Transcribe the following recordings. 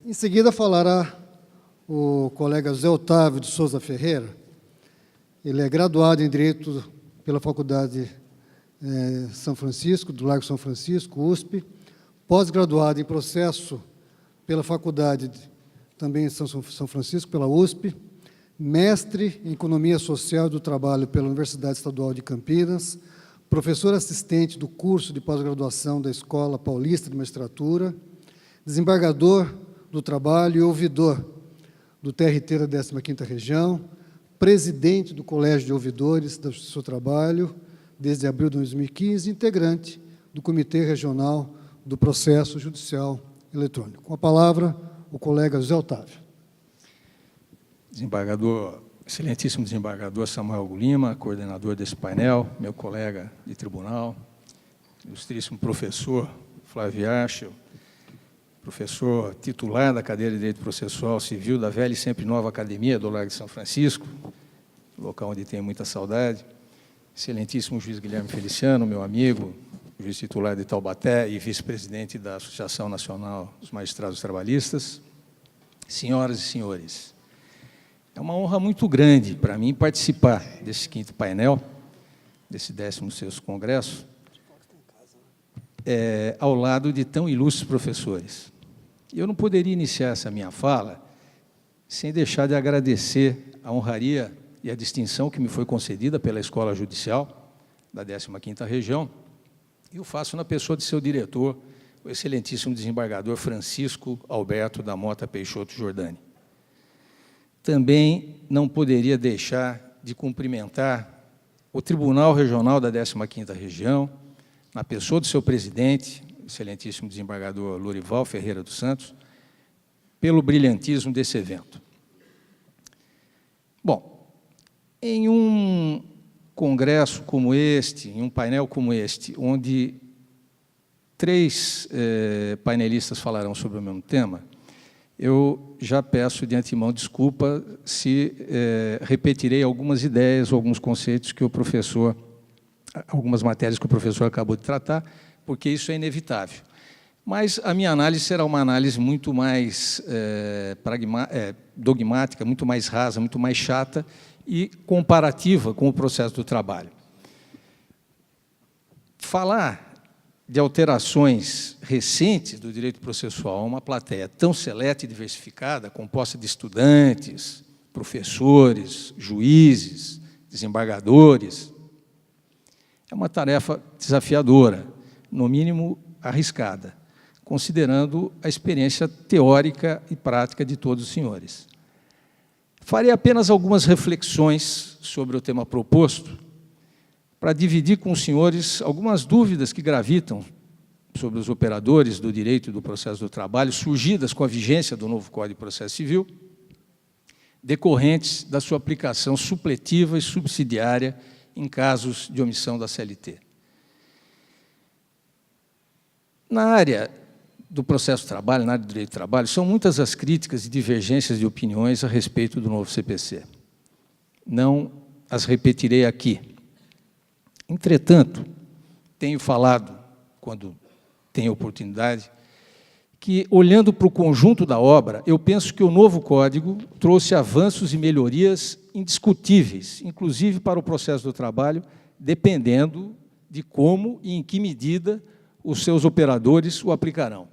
Em seguida falará o colega José Otávio de Souza Ferreira. Ele é graduado em Direito pela Faculdade São Francisco, do Largo São Francisco, USP, pós-graduado em Processo pela Faculdade também de São Francisco, pela USP, mestre em Economia Social do Trabalho pela Universidade Estadual de Campinas, professor assistente do curso de pós-graduação da Escola Paulista de Magistratura, desembargador do Trabalho e ouvidor do TRT da 15ª Região, presidente do Colégio de Ouvidores do seu trabalho, desde abril de 2015, integrante do Comitê Regional do Processo Judicial Eletrônico. Com a palavra, o colega José Otávio. Excelentíssimo desembargador Samuel Hugo Lima, coordenador desse painel, meu colega de tribunal, ilustríssimo professor Flávio Archel, professor titular da cadeira de Direito Processual Civil da velha e sempre nova Academia do Largo de São Francisco, local onde tenho muita saudade, excelentíssimo juiz Guilherme Feliciano, meu amigo, juiz titular de Taubaté e vice-presidente da Associação Nacional dos Magistrados Trabalhistas, senhoras e senhores, é uma honra muito grande para mim participar desse 5º painel, desse 16º Congresso, ao lado de tão ilustres professores. Eu não poderia iniciar essa minha fala sem deixar de agradecer a honraria e a distinção que me foi concedida pela Escola Judicial da 15ª Região, e o faço na pessoa de seu diretor, o excelentíssimo desembargador Francisco Alberto da Mota Peixoto Giordani. Também não poderia deixar de cumprimentar o Tribunal Regional da 15ª Região, na pessoa do seu presidente, o excelentíssimo desembargador Lorival Ferreira dos Santos, pelo brilhantismo desse evento. Bom, em um congresso como este, em um painel como este, onde 3 painelistas falarão sobre o mesmo tema, eu já peço de antemão desculpa se repetirei algumas ideias ou alguns conceitos que o professor, algumas matérias que o professor acabou de tratar, porque isso é inevitável. Mas a minha análise será uma análise muito mais dogmática, muito mais rasa, muito mais chata e comparativa com o processo do trabalho. Falar de alterações recentes do direito processual a uma plateia tão seleta e diversificada, composta de estudantes, professores, juízes, desembargadores, é uma tarefa desafiadora, no mínimo arriscada, considerando a experiência teórica e prática de todos os senhores. Farei apenas algumas reflexões sobre o tema proposto, para dividir com os senhores algumas dúvidas que gravitam sobre os operadores do direito e do processo do trabalho, surgidas com a vigência do novo Código de Processo Civil, decorrentes da sua aplicação supletiva e subsidiária em casos de omissão da CLT. Na área do processo do trabalho, na área do direito do trabalho, são muitas as críticas e divergências de opiniões a respeito do novo CPC. Não as repetirei aqui. Entretanto, tenho falado, quando tenho oportunidade, que, olhando para o conjunto da obra, eu penso que o novo Código trouxe avanços e melhorias indiscutíveis, inclusive para o processo do trabalho, dependendo de como e em que medida os seus operadores o aplicarão.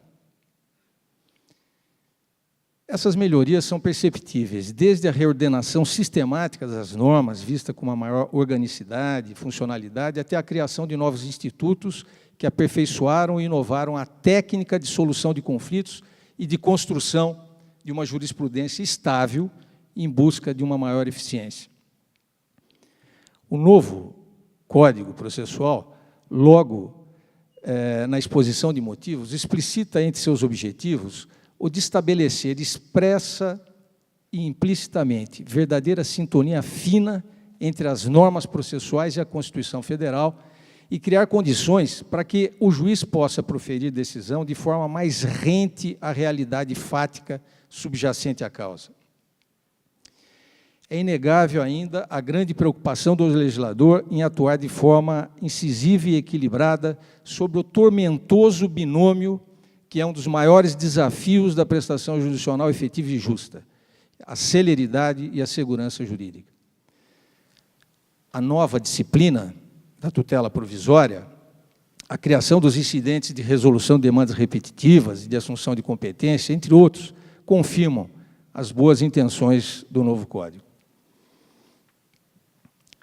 Essas melhorias são perceptíveis, desde a reordenação sistemática das normas, vista com uma maior organicidade e funcionalidade, até a criação de novos institutos que aperfeiçoaram e inovaram a técnica de solução de conflitos e de construção de uma jurisprudência estável em busca de uma maior eficiência. O novo Código Processual, logo na exposição de motivos, explicita entre seus objetivos o de estabelecer expressa e implicitamente verdadeira sintonia fina entre as normas processuais e a Constituição Federal e criar condições para que o juiz possa proferir decisão de forma mais rente à realidade fática subjacente à causa. É inegável ainda a grande preocupação do legislador em atuar de forma incisiva e equilibrada sobre o tormentoso binômio que é um dos maiores desafios da prestação jurisdicional efetiva e justa: a celeridade e a segurança jurídica. A nova disciplina da tutela provisória, a criação dos incidentes de resolução de demandas repetitivas e de assunção de competência, entre outros, confirmam as boas intenções do novo Código.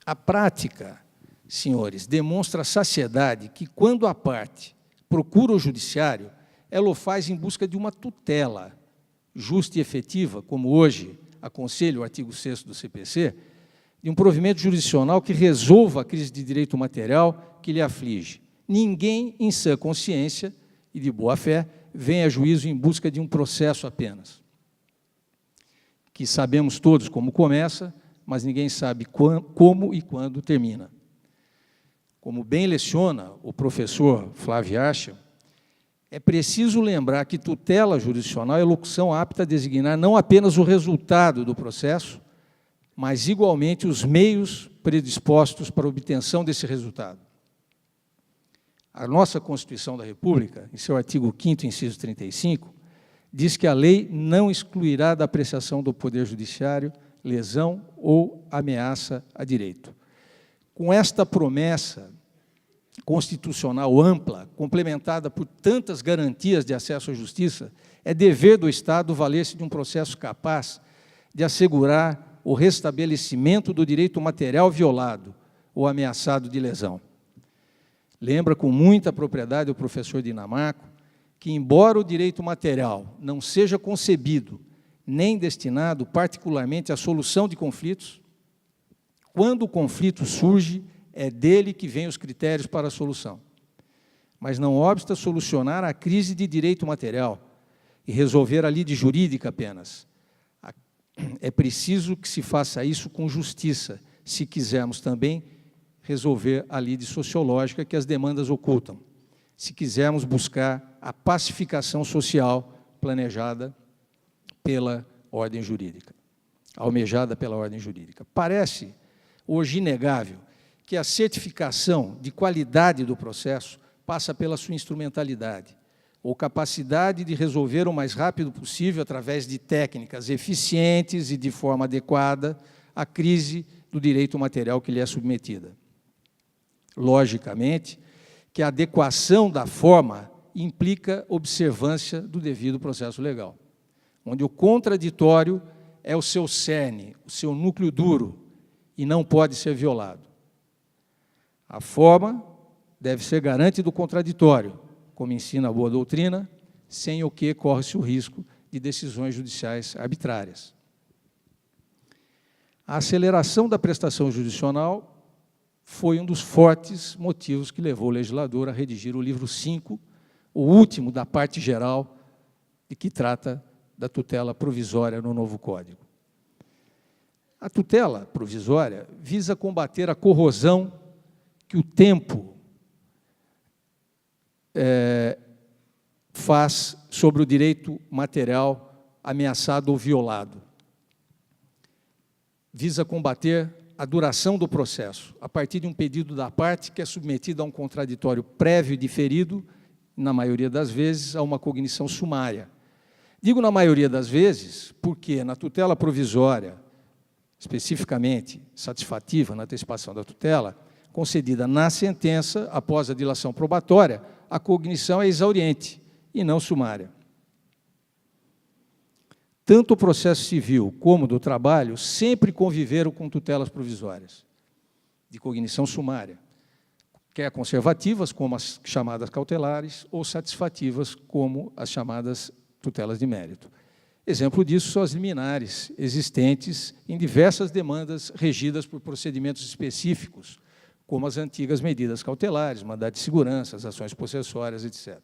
A prática, senhores, demonstra a saciedade que, quando a parte procura o judiciário, ela o faz em busca de uma tutela justa e efetiva, como hoje aconselha o artigo 6º do CPC, de um provimento jurisdicional que resolva a crise de direito material que lhe aflige. Ninguém, em sã consciência e de boa-fé, vem a juízo em busca de um processo apenas, que sabemos todos como começa, mas ninguém sabe como e quando termina. Como bem leciona o professor Flávio Archer, é preciso lembrar que tutela jurisdicional é locução apta a designar não apenas o resultado do processo, mas, igualmente, os meios predispostos para a obtenção desse resultado. A nossa Constituição da República, em seu artigo 5º, inciso 35, diz que a lei não excluirá da apreciação do Poder Judiciário lesão ou ameaça a direito. Com esta promessa constitucional ampla, complementada por tantas garantias de acesso à justiça, é dever do Estado valer-se de um processo capaz de assegurar o restabelecimento do direito material violado ou ameaçado de lesão. Lembra com muita propriedade o professor Dinamarco que, embora o direito material não seja concebido nem destinado particularmente à solução de conflitos, quando o conflito surge, é dele que vêm os critérios para a solução. Mas não obsta solucionar a crise de direito material e resolver a lide jurídica apenas. É preciso que se faça isso com justiça, se quisermos também resolver a lide sociológica que as demandas ocultam, se quisermos buscar a pacificação social planejada pela ordem jurídica, almejada pela ordem jurídica. Parece hoje inegável que a certificação de qualidade do processo passa pela sua instrumentalidade, ou capacidade de resolver o mais rápido possível, através de técnicas eficientes e de forma adequada, a crise do direito material que lhe é submetida. Logicamente, que a adequação da forma implica observância do devido processo legal, onde o contraditório é o seu cerne, o seu núcleo duro, e não pode ser violado. A forma deve ser garante do contraditório, como ensina a boa doutrina, sem o que corre-se o risco de decisões judiciais arbitrárias. A aceleração da prestação jurisdicional foi um dos fortes motivos que levou o legislador a redigir o livro 5, o último da parte geral, de que trata da tutela provisória no novo Código. A tutela provisória visa combater a corrosão que o tempo faz sobre o direito material ameaçado ou violado. Visa combater a duração do processo, a partir de um pedido da parte que é submetido a um contraditório prévio e diferido, na maioria das vezes, a uma cognição sumária. Digo na maioria das vezes porque, na tutela provisória, especificamente satisfativa na antecipação da tutela, concedida na sentença, após a dilação probatória, a cognição é exauriente e não sumária. Tanto o processo civil como do trabalho sempre conviveram com tutelas provisórias, de cognição sumária, quer conservativas, como as chamadas cautelares, ou satisfativas, como as chamadas tutelas de mérito. Exemplo disso são as liminares existentes em diversas demandas regidas por procedimentos específicos, como as antigas medidas cautelares, mandado de segurança, as ações possessórias, etc.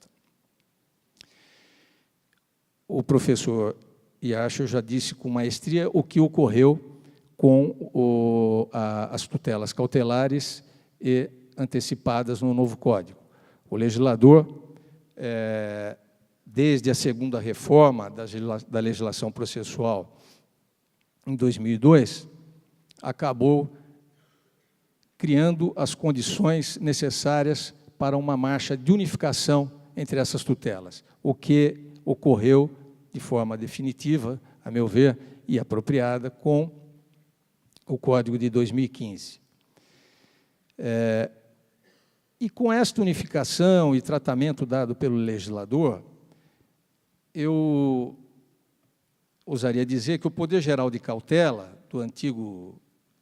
O professor Yarcher já disse com maestria o que ocorreu com as tutelas cautelares e antecipadas no novo Código. O legislador, desde a segunda reforma da legislação processual, em 2002, acabou criando as condições necessárias para uma marcha de unificação entre essas tutelas, o que ocorreu de forma definitiva, a meu ver, e apropriada, com o Código de 2015. E com esta unificação e tratamento dado pelo legislador, eu ousaria dizer que o poder geral de cautela do antigo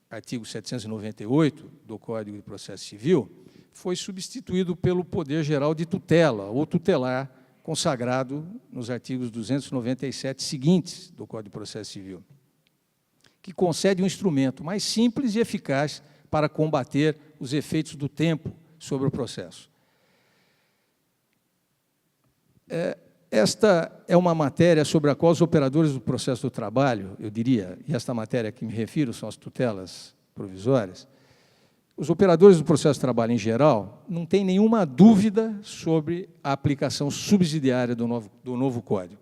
artigo 798 do Código de Processo Civil foi substituído pelo poder geral de tutela, ou tutelar, consagrado nos artigos 297 seguintes do Código de Processo Civil, que concede um instrumento mais simples e eficaz para combater os efeitos do tempo sobre o processo. Esta é uma matéria sobre a qual os operadores do processo do trabalho, eu diria, e esta matéria a que me refiro são as tutelas provisórias, os operadores do processo do trabalho em geral não têm nenhuma dúvida sobre a aplicação subsidiária do novo Código,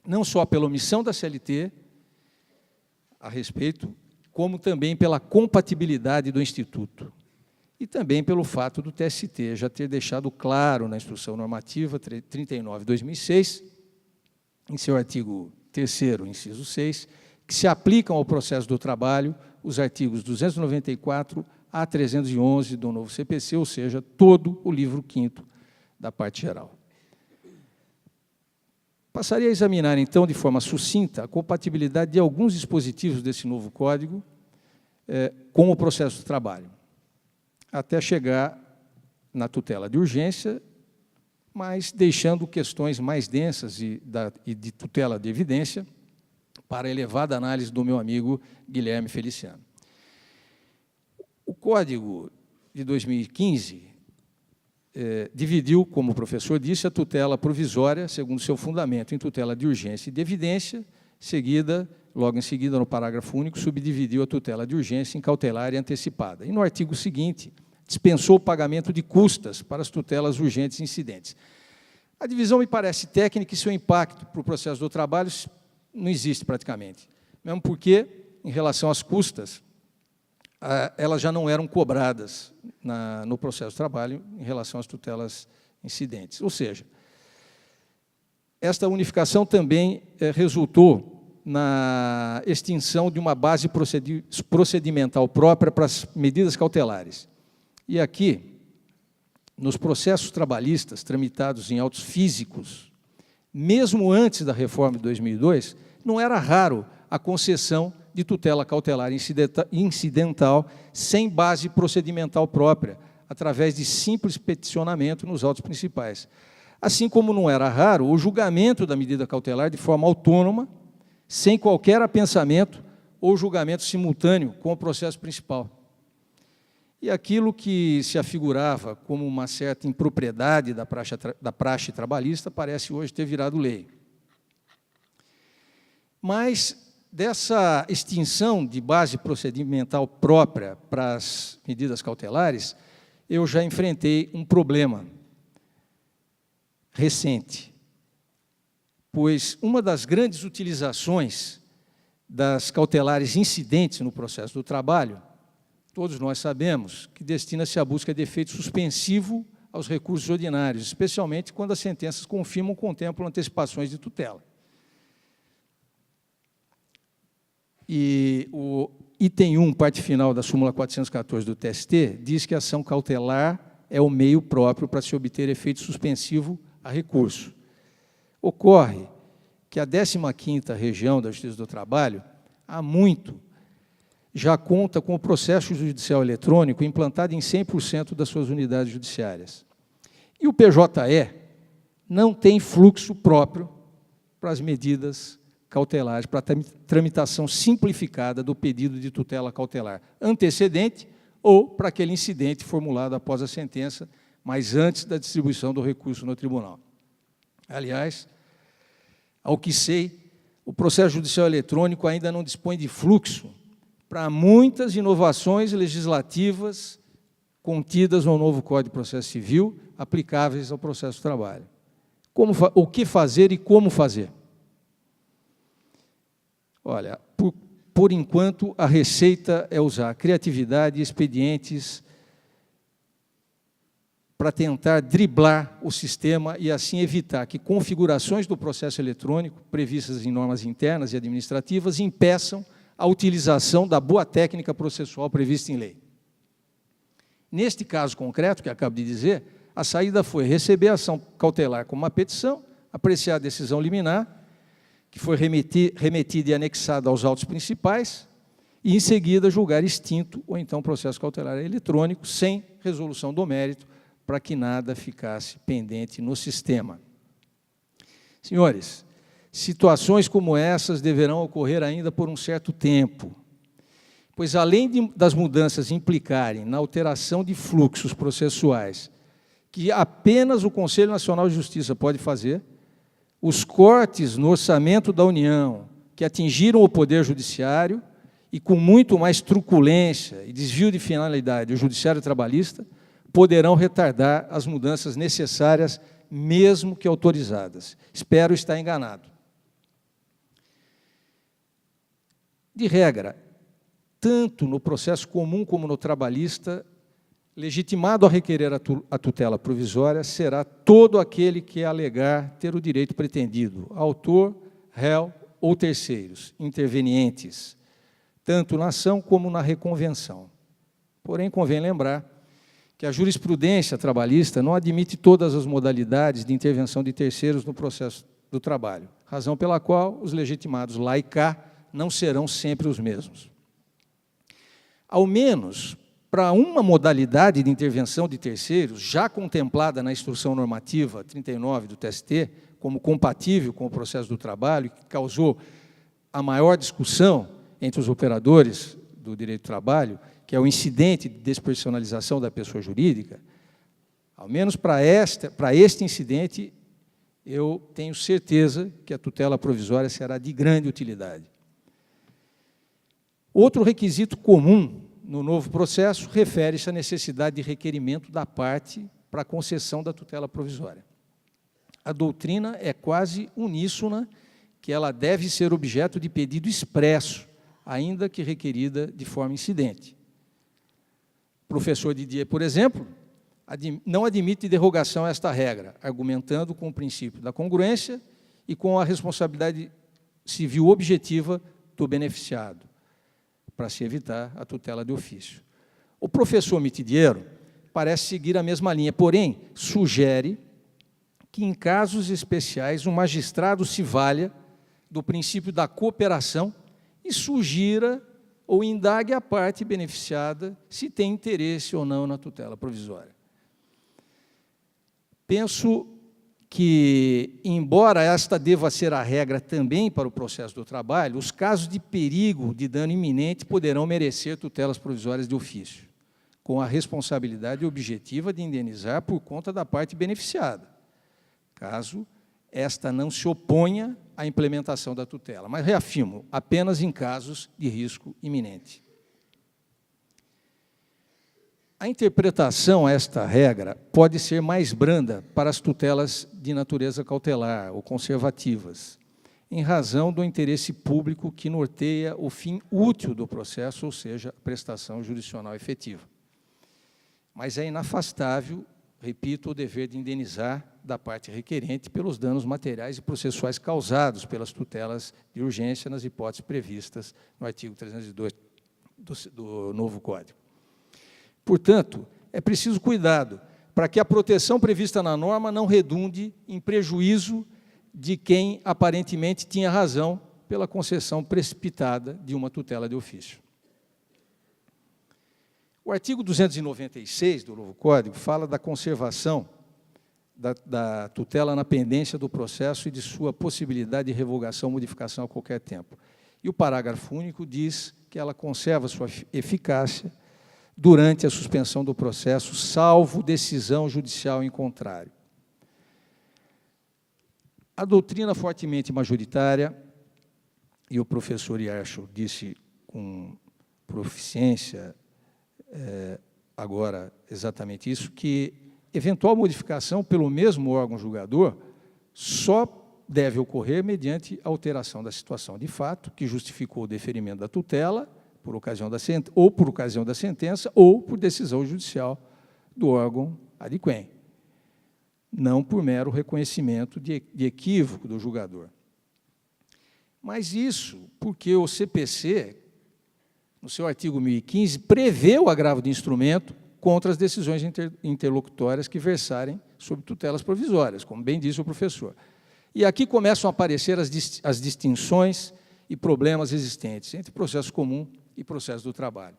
não só pela omissão da CLT a respeito, como também pela compatibilidade do Instituto, e também pelo fato do TST já ter deixado claro na Instrução Normativa 39/2006, em seu artigo 3º, inciso 6, que se aplicam ao processo do trabalho os artigos 294 a 311 do novo CPC, ou seja, todo o livro 5º da parte geral. Passaria a examinar, então, de forma sucinta, a compatibilidade de alguns dispositivos desse novo Código com o processo do trabalho, até chegar na tutela de urgência, mas deixando questões mais densas e de tutela de evidência para a elevada análise do meu amigo Guilherme Feliciano. O Código de 2015 dividiu, como o professor disse, a tutela provisória, segundo seu fundamento, em tutela de urgência e de evidência, logo em seguida, no parágrafo único, subdividiu a tutela de urgência em cautelar e antecipada. E, no artigo seguinte, dispensou o pagamento de custas para as tutelas urgentes e incidentes. A divisão me parece técnica e seu impacto para o processo do trabalho não existe praticamente, mesmo porque, em relação às custas, elas já não eram cobradas no processo do trabalho em relação às tutelas incidentes. Ou seja, esta unificação também resultou na extinção de uma base procedimental própria para as medidas cautelares. E aqui, nos processos trabalhistas tramitados em autos físicos, mesmo antes da reforma de 2002, não era raro a concessão de tutela cautelar incidental sem base procedimental própria, através de simples peticionamento nos autos principais. Assim como não era raro o julgamento da medida cautelar de forma autônoma, sem qualquer apensamento ou julgamento simultâneo com o processo principal. E aquilo que se afigurava como uma certa impropriedade da praxe trabalhista parece hoje ter virado lei. Mas dessa extinção de base procedimental própria para as medidas cautelares, eu já enfrentei um problema recente, pois uma das grandes utilizações das cautelares incidentes no processo do trabalho, todos nós sabemos que destina-se à busca de efeito suspensivo aos recursos ordinários, especialmente quando as sentenças confirmam ou contemplam antecipações de tutela. E o item 1, parte final da súmula 414 do TST, diz que a ação cautelar é o meio próprio para se obter efeito suspensivo a recurso. Ocorre que a 15ª Região da Justiça do Trabalho, há muito, já conta com o processo judicial eletrônico implantado em 100% das suas unidades judiciárias. E o PJE não tem fluxo próprio para as medidas cautelares, para a tramitação simplificada do pedido de tutela cautelar antecedente ou para aquele incidente formulado após a sentença, mas antes da distribuição do recurso no tribunal. Aliás, ao que sei, o processo judicial eletrônico ainda não dispõe de fluxo para muitas inovações legislativas contidas no novo Código de Processo Civil, aplicáveis ao processo do trabalho. O que fazer e como fazer? Olha, por enquanto, a receita é usar criatividade e expedientes para tentar driblar o sistema e, assim, evitar que configurações do processo eletrônico, previstas em normas internas e administrativas, impeçam a utilização da boa técnica processual prevista em lei. Neste caso concreto, que acabo de dizer, a saída foi receber a ação cautelar como uma petição, apreciar a decisão liminar, que foi remetida e anexada aos autos principais, e, em seguida, julgar extinto ou, então, processo cautelar eletrônico, sem resolução do mérito, para que nada ficasse pendente no sistema. Senhores, situações como essas deverão ocorrer ainda por um certo tempo, pois, além das mudanças implicarem na alteração de fluxos processuais, que apenas o Conselho Nacional de Justiça pode fazer, os cortes no orçamento da União, que atingiram o Poder Judiciário, e com muito mais truculência e desvio de finalidade o Judiciário Trabalhista, poderão retardar as mudanças necessárias, mesmo que autorizadas. Espero estar enganado. De regra, tanto no processo comum como no trabalhista, legitimado a requerer a tutela provisória será todo aquele que alegar ter o direito pretendido, autor, réu ou terceiros, intervenientes, tanto na ação como na reconvenção. Porém, convém lembrar que a jurisprudência trabalhista não admite todas as modalidades de intervenção de terceiros no processo do trabalho, razão pela qual os legitimados lá e cá não serão sempre os mesmos. Ao menos para uma modalidade de intervenção de terceiros, já contemplada na Instrução Normativa 39 do TST, como compatível com o processo do trabalho, que causou a maior discussão entre os operadores do direito do trabalho, que é o incidente de despersonalização da pessoa jurídica, ao menos para este incidente, eu tenho certeza que a tutela provisória será de grande utilidade. Outro requisito comum no novo processo refere-se à necessidade de requerimento da parte para a concessão da tutela provisória. A doutrina é quase uníssona que ela deve ser objeto de pedido expresso, ainda que requerida de forma incidente. O professor Didier, por exemplo, não admite derrogação a esta regra, argumentando com o princípio da congruência e com a responsabilidade civil objetiva do beneficiado, para se evitar a tutela de ofício. O professor Mitidiero parece seguir a mesma linha, porém, sugere que, em casos especiais, o magistrado se valha do princípio da cooperação e sugira ou indague a parte beneficiada se tem interesse ou não na tutela provisória. Penso que, embora esta deva ser a regra também para o processo do trabalho, os casos de perigo de dano iminente poderão merecer tutelas provisórias de ofício, com a responsabilidade objetiva de indenizar por conta da parte beneficiada, caso esta não se oponha à implementação da tutela, mas, reafirmo, apenas em casos de risco iminente. A interpretação a esta regra pode ser mais branda para as tutelas de natureza cautelar ou conservativas, em razão do interesse público que norteia o fim útil do processo, ou seja, a prestação jurisdicional efetiva. Mas é inafastável, repito, o dever de indenizar da parte requerente pelos danos materiais e processuais causados pelas tutelas de urgência nas hipóteses previstas no artigo 302 do novo Código. Portanto, é preciso cuidado para que a proteção prevista na norma não redunde em prejuízo de quem aparentemente tinha razão pela concessão precipitada de uma tutela de ofício. O artigo 296 do novo Código fala da conservação da tutela na pendência do processo e de sua possibilidade de revogação ou modificação a qualquer tempo. E o parágrafo único diz que ela conserva sua eficácia durante a suspensão do processo, salvo decisão judicial em contrário. A doutrina fortemente majoritária, e o professor Yerschel disse com proficiência agora exatamente isso, que eventual modificação pelo mesmo órgão julgador só deve ocorrer mediante alteração da situação de fato, que justificou o deferimento da tutela, por ocasião da sentença, ou por decisão judicial do órgão adquém, não por mero reconhecimento de equívoco do julgador. Mas isso porque o CPC, no seu artigo 1015, prevê o agravo de instrumento contra as decisões interlocutórias que versarem sobre tutelas provisórias, como bem disse o professor. E aqui começam a aparecer as distinções e problemas existentes entre processo comum e processo do trabalho.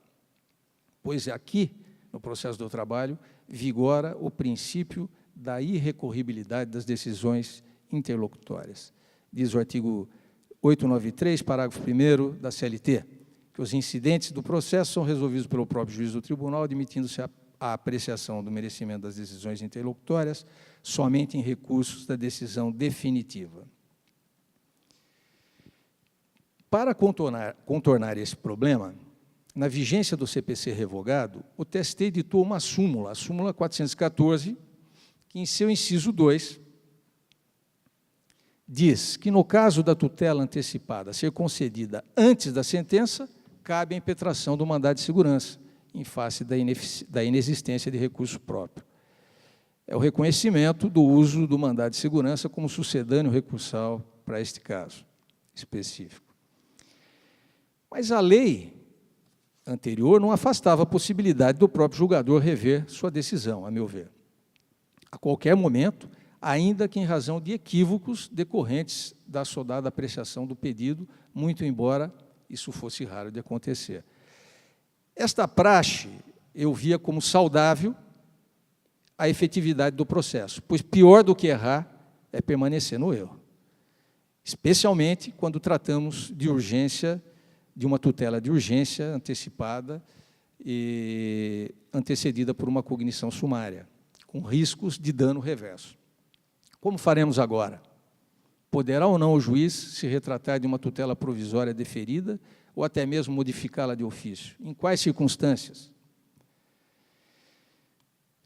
Pois aqui, no processo do trabalho, vigora o princípio da irrecorribilidade das decisões interlocutórias. Diz o artigo 893, parágrafo 1º da CLT, que os incidentes do processo são resolvidos pelo próprio juiz do tribunal, admitindo-se a apreciação do merecimento das decisões interlocutórias somente em recursos da decisão definitiva. Para contornar esse problema, na vigência do CPC revogado, o TST editou uma súmula, a súmula 414, que em seu inciso 2 diz que, no caso da tutela antecipada ser concedida antes da sentença, cabe a impetração do mandado de segurança, em face da inexistência de recurso próprio. É o reconhecimento do uso do mandado de segurança como sucedâneo recursal para este caso específico. Mas a lei anterior não afastava a possibilidade do próprio julgador rever sua decisão, a meu ver, a qualquer momento, ainda que em razão de equívocos decorrentes da assodada apreciação do pedido, muito embora isso fosse raro de acontecer. Esta praxe eu via como saudável a efetividade do processo, pois pior do que errar é permanecer no erro, especialmente quando tratamos de urgência, de uma tutela de urgência antecipada e antecedida por uma cognição sumária, com riscos de dano reverso. Como faremos agora? Poderá ou não o juiz se retratar de uma tutela provisória deferida ou até mesmo modificá-la de ofício? Em quais circunstâncias?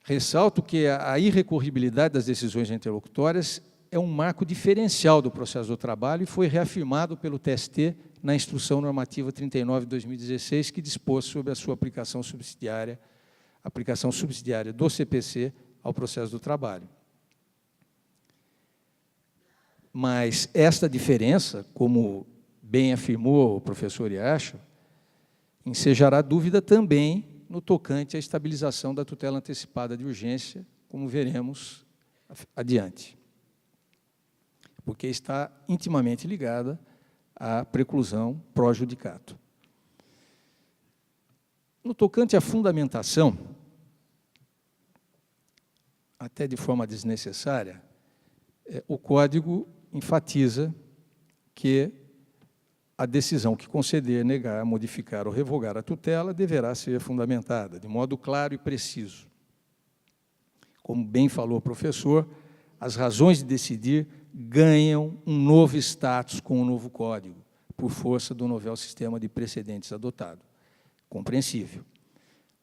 Ressalto que a irrecorribilidade das decisões interlocutórias é um marco diferencial do processo do trabalho e foi reafirmado pelo TST na Instrução Normativa 39 de 2016, que dispôs sobre a sua aplicação subsidiária do CPC ao processo do trabalho. Mas esta diferença, como bem afirmou o professor Iacho, ensejará dúvida também no tocante à estabilização da tutela antecipada de urgência, como veremos adiante, porque está intimamente ligada à preclusão pró judicato. No tocante à fundamentação, até de forma desnecessária, o Código enfatiza que a decisão que conceder, negar, modificar ou revogar a tutela deverá ser fundamentada, de modo claro e preciso. Como bem falou o professor, as razões de decidir ganham um novo status com o novo Código, por força do novel sistema de precedentes adotado. Compreensível.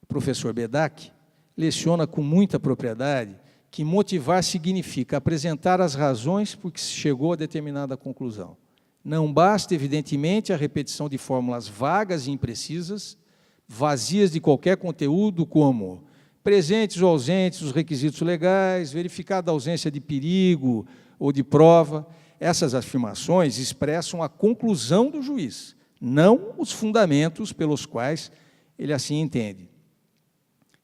O professor Bedak leciona com muita propriedade que motivar significa apresentar as razões por que se chegou a determinada conclusão. Não basta, evidentemente, a repetição de fórmulas vagas e imprecisas, vazias de qualquer conteúdo, como presentes ou ausentes os requisitos legais, verificada a ausência de perigo ou de prova. Essas afirmações expressam a conclusão do juiz, não os fundamentos pelos quais ele assim entende.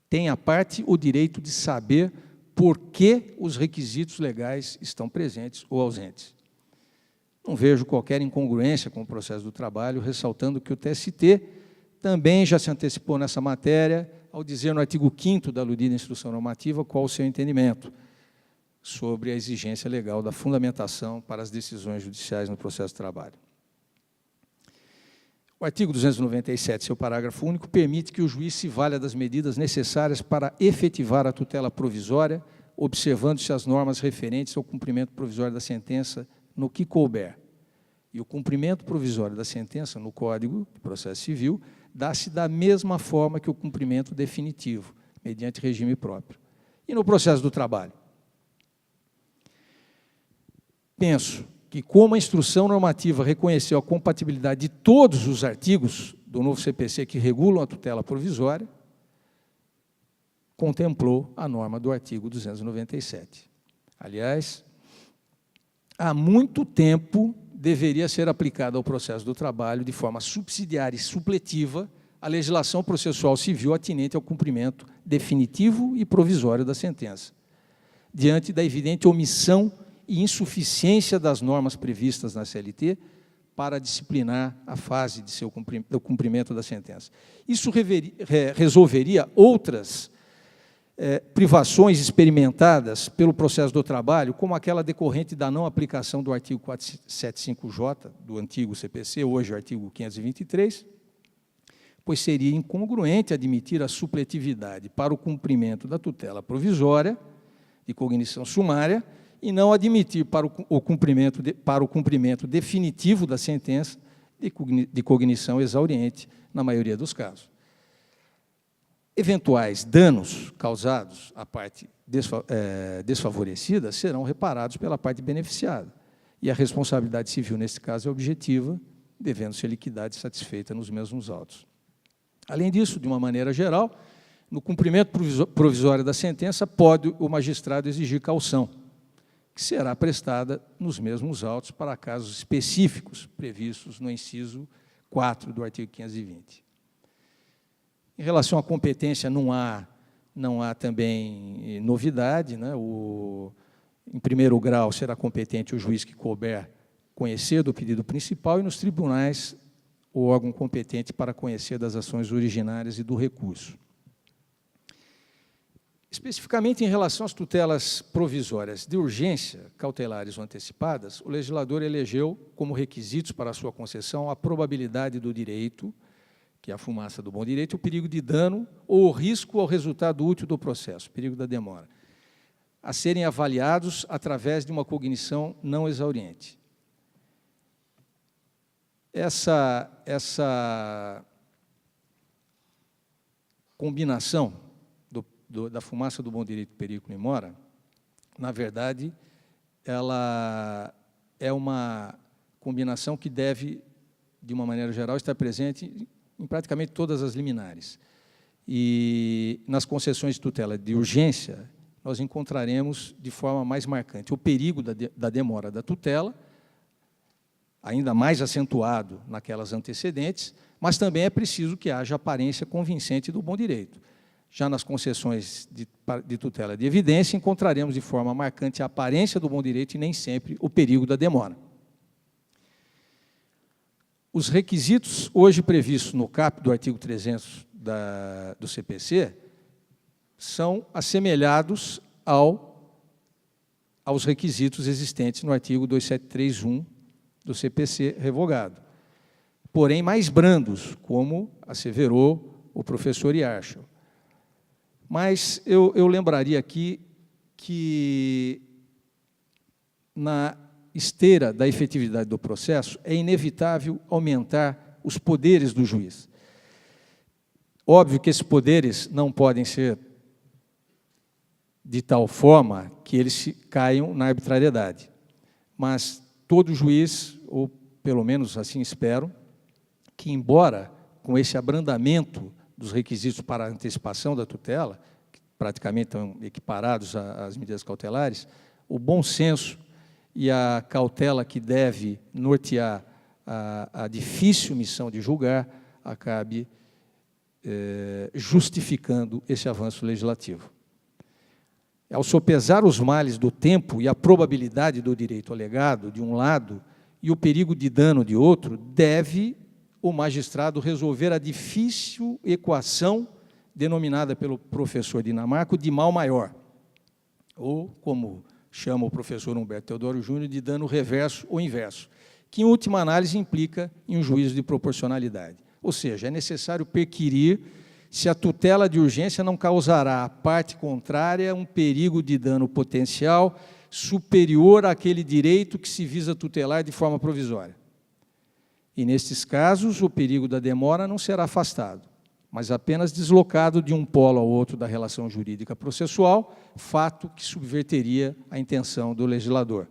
Tem a parte o direito de saber por que os requisitos legais estão presentes ou ausentes. Não vejo qualquer incongruência com o processo do trabalho, ressaltando que o TST também já se antecipou nessa matéria, ao dizer no artigo 5º da aludida instrução normativa qual o seu entendimento sobre a exigência legal da fundamentação para as decisões judiciais no processo do trabalho. O artigo 297, seu parágrafo único, permite que o juiz se valha das medidas necessárias para efetivar a tutela provisória, observando-se as normas referentes ao cumprimento provisório da sentença no que couber. E o cumprimento provisório da sentença no Código de Processo Civil dá-se da mesma forma que o cumprimento definitivo, mediante regime próprio. E no processo do trabalho? Penso que, como a instrução normativa reconheceu a compatibilidade de todos os artigos do novo CPC que regulam a tutela provisória, contemplou a norma do artigo 297. Aliás, há muito tempo deveria ser aplicada ao processo do trabalho de forma subsidiária e supletiva a legislação processual civil atinente ao cumprimento definitivo e provisório da sentença, diante da evidente omissão e insuficiência das normas previstas na CLT para disciplinar a fase do cumprimento da sentença. Isso resolveria outras privações experimentadas pelo processo do trabalho, como aquela decorrente da não aplicação do artigo 475J, do antigo CPC, hoje o artigo 523, pois seria incongruente admitir a supletividade para o cumprimento da tutela provisória de cognição sumária e não admitir para o cumprimento definitivo da sentença de cognição exauriente, na maioria dos casos. Eventuais danos causados à parte desfavorecida serão reparados pela parte beneficiada, e a responsabilidade civil, nesse caso, é objetiva, devendo ser liquidada e satisfeita nos mesmos autos. Além disso, de uma maneira geral, no cumprimento provisório da sentença, pode o magistrado exigir caução, que será prestada nos mesmos autos para casos específicos previstos no inciso 4 do artigo 520. Em relação à competência, não há também novidade, né? Em primeiro grau, será competente o juiz que couber conhecer do pedido principal, e nos tribunais, o órgão competente para conhecer das ações originárias e do recurso. Especificamente em relação às tutelas provisórias de urgência, cautelares ou antecipadas, o legislador elegeu como requisitos para a sua concessão a probabilidade do direito, que é a fumaça do bom direito, o perigo de dano ou o risco ao resultado útil do processo, perigo da demora, a serem avaliados através de uma cognição não exauriente. Essa combinação da fumaça do bom direito, perigo e mora, na verdade, ela é uma combinação que deve, de uma maneira geral, estar presente em praticamente todas as liminares. E nas concessões de tutela de urgência, nós encontraremos de forma mais marcante o perigo da demora da tutela, ainda mais acentuado naquelas antecedentes, mas também é preciso que haja aparência convincente do bom direito. Já nas concessões de tutela de evidência, encontraremos de forma marcante a aparência do bom direito e nem sempre o perigo da demora. Os requisitos hoje previstos no caput do artigo 300 do CPC são assemelhados aos requisitos existentes no artigo 2731 do CPC revogado, porém mais brandos, como asseverou o professor Yarshall. Mas eu lembraria aqui que, na esteira da efetividade do processo, é inevitável aumentar os poderes do juiz. Óbvio que esses poderes não podem ser de tal forma que eles caiam na arbitrariedade, mas todo juiz, ou pelo menos assim espero, que, embora com esse abrandamento dos requisitos para a antecipação da tutela, que praticamente estão equiparados às medidas cautelares, o bom senso e a cautela que deve nortear a difícil missão de julgar acabe justificando esse avanço legislativo. Ao sopesar os males do tempo e a probabilidade do direito alegado, de um lado, e o perigo de dano de outro, deve o magistrado resolver a difícil equação denominada pelo professor Dinamarco de mal maior, ou, como chama o professor Humberto Teodoro Júnior, de dano reverso ou inverso, que, em última análise, implica em um juízo de proporcionalidade. Ou seja, é necessário perquirir se a tutela de urgência não causará à parte contrária um perigo de dano potencial superior àquele direito que se visa tutelar de forma provisória. E, nestes casos, o perigo da demora não será afastado, mas apenas deslocado de um polo ao outro da relação jurídica processual, fato que subverteria a intenção do legislador.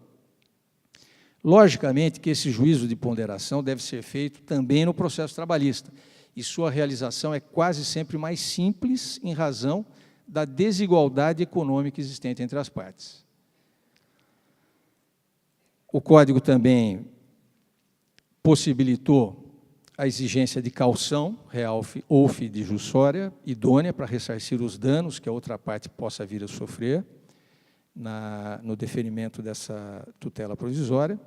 Logicamente que esse juízo de ponderação deve ser feito também no processo trabalhista, e sua realização é quase sempre mais simples em razão da desigualdade econômica existente entre as partes. O Código também possibilitou a exigência de caução real ou fidejussória idônea para ressarcir os danos que a outra parte possa vir a sofrer no deferimento dessa tutela provisória,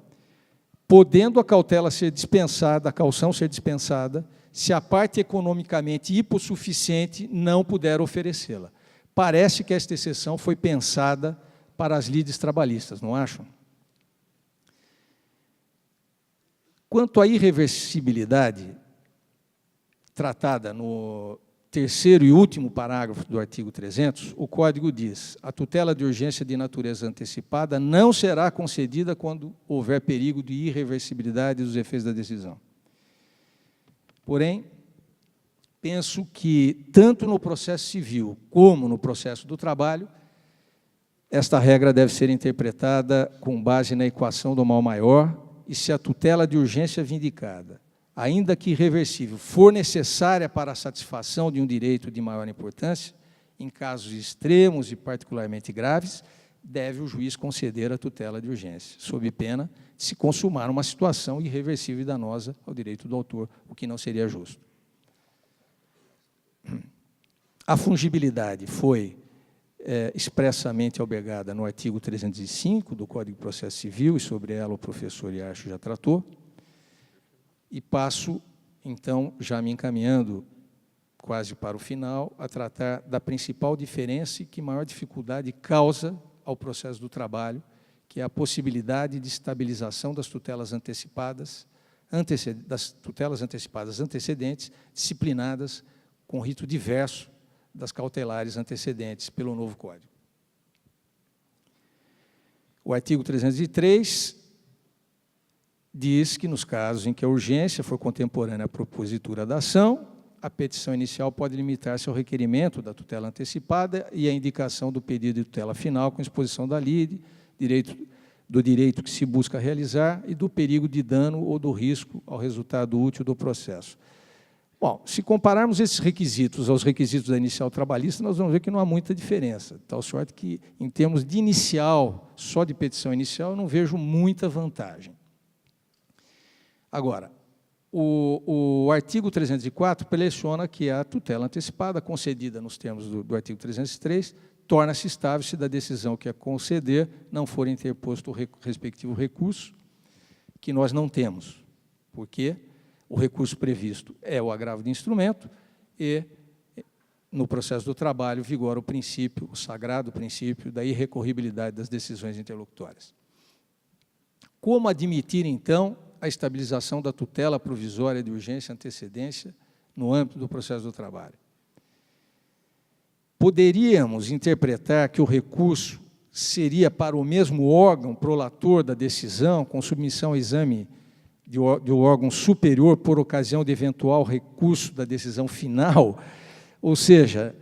podendo a cautela ser dispensada, a caução ser dispensada, se a parte economicamente hipossuficiente não puder oferecê-la. Parece que esta exceção foi pensada para as lides trabalhistas, não acham? Quanto à irreversibilidade, tratada no terceiro e último parágrafo do artigo 300, o Código diz: a tutela de urgência de natureza antecipada não será concedida quando houver perigo de irreversibilidade dos efeitos da decisão. Porém, penso que, tanto no processo civil como no processo do trabalho, esta regra deve ser interpretada com base na equação do mal maior, e se a tutela de urgência vindicada, ainda que irreversível, for necessária para a satisfação de um direito de maior importância, em casos extremos e particularmente graves, deve o juiz conceder a tutela de urgência, sob pena de se consumar uma situação irreversível e danosa ao direito do autor, o que não seria justo. A fungibilidade foi expressamente albergada no artigo 305 do Código de Processo Civil, e sobre ela o professor Iacho já tratou, e passo, então, já me encaminhando quase para o final, a tratar da principal diferença e que maior dificuldade causa ao processo do trabalho, que é a possibilidade de estabilização das tutelas antecipadas, antecedentes, disciplinadas com rito diverso das cautelares antecedentes pelo novo Código. O artigo 303 diz que, nos casos em que a urgência for contemporânea à propositura da ação, a petição inicial pode limitar-se ao requerimento da tutela antecipada e à indicação do pedido de tutela final com exposição da lide, do direito que se busca realizar e do perigo de dano ou do risco ao resultado útil do processo. Bom, se compararmos esses requisitos aos requisitos da inicial trabalhista, nós vamos ver que não há muita diferença, de tal sorte que, em termos de inicial, só de petição inicial, eu não vejo muita vantagem. Agora, o artigo 304 seleciona que a tutela antecipada, concedida nos termos do artigo 303, torna-se estável se da decisão que a conceder não for interposto o respectivo recurso, que nós não temos, porque o recurso previsto é o agravo de instrumento e, no processo do trabalho, vigora o princípio, o sagrado princípio da irrecorribilidade das decisões interlocutórias. Como admitir, então, a estabilização da tutela provisória de urgência e antecedência no âmbito do processo do trabalho? Poderíamos interpretar que o recurso seria para o mesmo órgão prolator da decisão, com submissão ao exame de um órgão superior por ocasião de eventual recurso da decisão final, ou seja,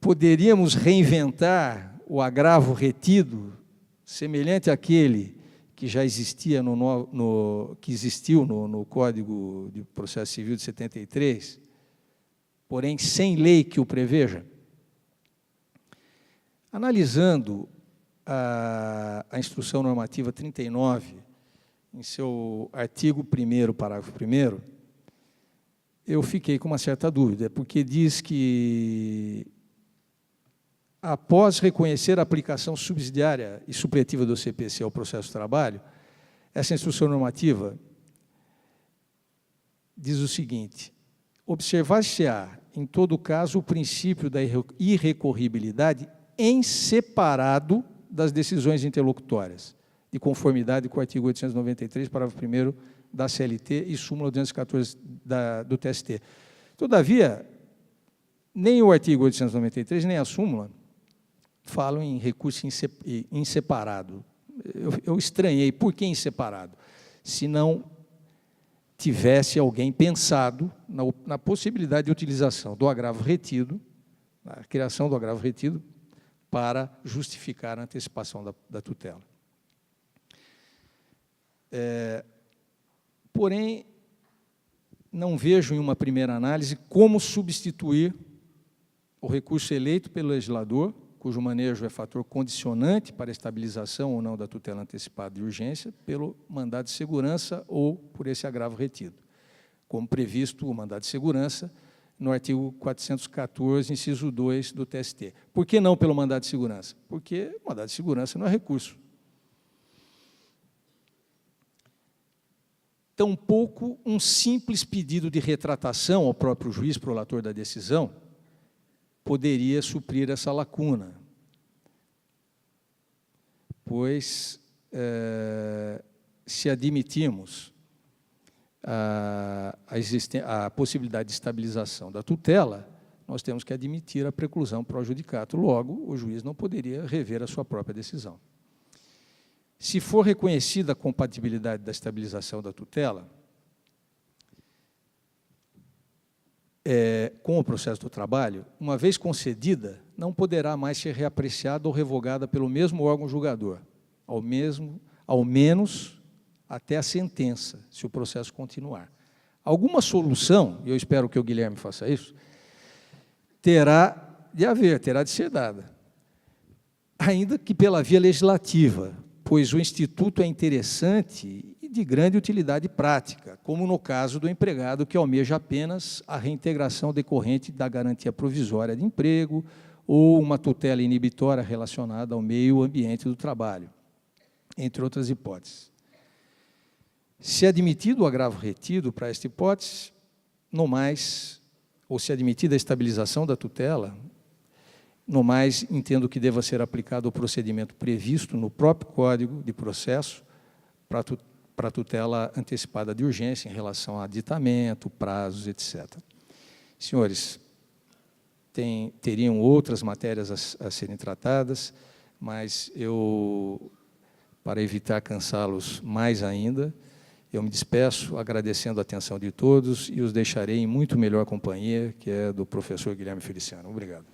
poderíamos reinventar o agravo retido, semelhante àquele que já existia que existiu no Código de Processo Civil de 73, porém sem lei que o preveja? Analisando a Instrução Normativa 39, em seu artigo 1º, parágrafo 1º, eu fiquei com uma certa dúvida, porque diz que, após reconhecer a aplicação subsidiária e supletiva do CPC ao processo de trabalho, essa instrução normativa diz o seguinte: observar-se-á, em todo caso, o princípio da irrecorribilidade em separado das decisões interlocutórias, de conformidade com o artigo 893, parágrafo 1º da CLT e súmula 214 do TST. Todavia, nem o artigo 893, nem a súmula falam em recurso em separado. Eu estranhei, por que em separado? Se não tivesse alguém pensado na possibilidade de utilização do agravo retido, a criação do agravo retido, para justificar a antecipação da tutela. Porém, não vejo em uma primeira análise como substituir o recurso eleito pelo legislador, cujo manejo é fator condicionante para a estabilização ou não da tutela antecipada de urgência, pelo mandado de segurança ou por esse agravo retido, como previsto o mandado de segurança no artigo 414, inciso 2 do TST. Por que não pelo mandado de segurança? Porque o mandado de segurança não é recurso. Tampouco um simples pedido de retratação ao próprio juiz prolator da decisão poderia suprir essa lacuna, pois, se admitirmos a possibilidade de estabilização da tutela, nós temos que admitir a preclusão pro judicato. Logo, o juiz não poderia rever a sua própria decisão. Se for reconhecida a compatibilidade da estabilização da tutela com o processo do trabalho, uma vez concedida, não poderá mais ser reapreciada ou revogada pelo mesmo órgão julgador, ao menos até a sentença, se o processo continuar. Alguma solução, e eu espero que o Guilherme faça isso, terá de ser dada, ainda que pela via legislativa, pois o Instituto é interessante e de grande utilidade prática, como no caso do empregado que almeja apenas a reintegração decorrente da garantia provisória de emprego ou uma tutela inibitória relacionada ao meio ambiente do trabalho, entre outras hipóteses. Se admitido o agravo retido para esta hipótese, no mais, ou se admitida a estabilização da tutela, no mais, entendo que deva ser aplicado o procedimento previsto no próprio Código de Processo para a tutela antecipada de urgência em relação a aditamento, prazos, etc. Senhores, teriam outras matérias a serem tratadas, mas eu, para evitar cansá-los mais ainda, eu me despeço agradecendo a atenção de todos e os deixarei em muito melhor companhia, que é do professor Guilherme Feliciano. Obrigado.